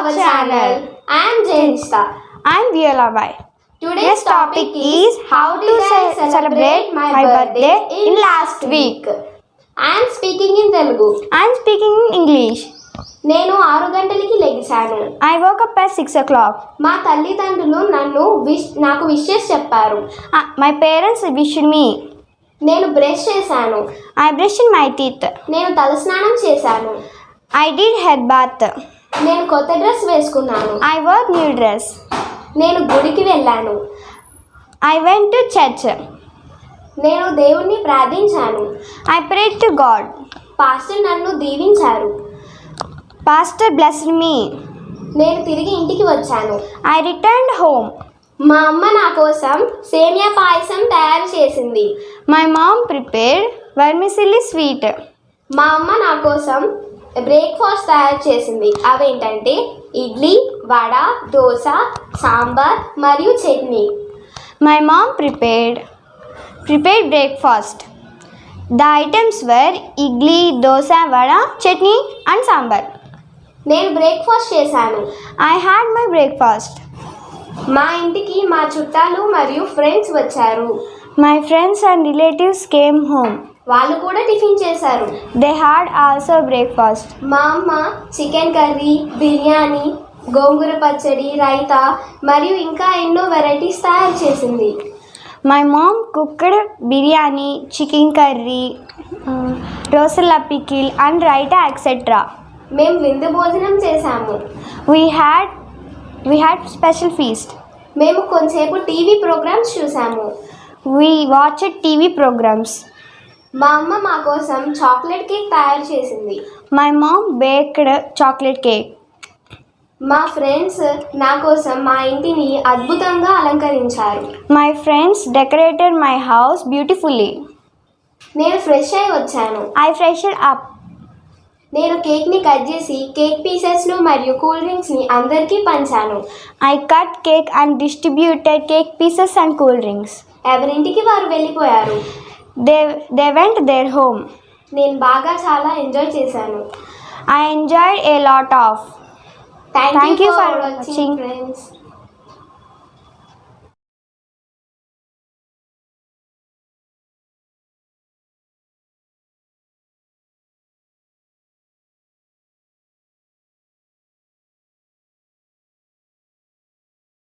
our channel. I am Jainista. I am Violabai. Today's topic is how did I celebrate my birthday in last week. I am speaking in Telugu. I am speaking in English. నేను 6 గంటలకి లెగిశాను. I woke up at 6 o'clock. మా తల్లిదండ్రులు నాకు wishes చెప్పారు. My parents wished me. నేను brush చేశాను. I brushed my teeth. నేను తలస్నానం చేశాను. I did head bath. నేను కొత్త డ్రెస్ వేసుకున్నాను. I wore new dress. నేను గుడికి వెళ్ళాను. I went to church. నేను దేవుణ్ణి ప్రార్థించాను. I prayed to God. Pastor నన్ను దీవించారు. Pastor blessed me. నేను తిరిగి ఇంటికి వచ్చాను. I returned home. మా అమ్మ నా కోసం సేమియా పాయసం తయారు చేసింది. My mom prepared vermicelli sweet. మా అమ్మ నా కోసం బ్రేక్ఫాస్ట్ తయారు చేసింది. అవేంటంటే ఇడ్లీ, వడ, దోశ, సాంబార్ మరియు chutney. My mom prepared breakfast. The items were idli, dosa, vada, chutney and sambar. నేను బ్రేక్ఫాస్ట్ చేశాను. I had my breakfast. మా ఇంటికి మా చుట్టాలు మరియు ఫ్రెండ్స్ వచ్చారు. My friends and relatives came home. వాళ్ళు కూడా టిఫిన్ చేశారు. They had also breakfast. మా అమ్మ చికెన్ కర్రీ, బిర్యానీ, గోంగూర పచ్చడి, రైతా మరియు ఇంకా ఎన్నో వెరైటీస్ తయారు చేసింది. My mom cooked biryani, chicken curry, rosella pickle and raita etc. మేము విందు భోజనం చేశాము. We had special feast. మేము కొంచెంసేపు టీవీ ప్రోగ్రామ్స్ చూసాము. We watched TV programs. మా అమ్మ మా కోసం చాక్లెట్ కేక్ తయారు చేసింది. My mom baked chocolate cake. మా ఫ్రెండ్స్ నా కోసం మా ఇంటిని అద్భుతంగా అలంకరించారు. My friends decorated my house beautifully. నేను ఫ్రెష్ అయి వచ్చాను. I freshened up. నేను కేక్ని కట్ చేసి కేక్ పీసెస్ను మరియు కూల్ డ్రింక్స్ని అందరికీ పంచాను. I cut cake and distributed cake pieces and cool drinks. ఎవరింటికి వారు వెళ్ళిపోయారు. They went their home. నేను చాలా ఎంజాయ్ చేశాను. I enjoyed a lot of. Thank you for watching friends.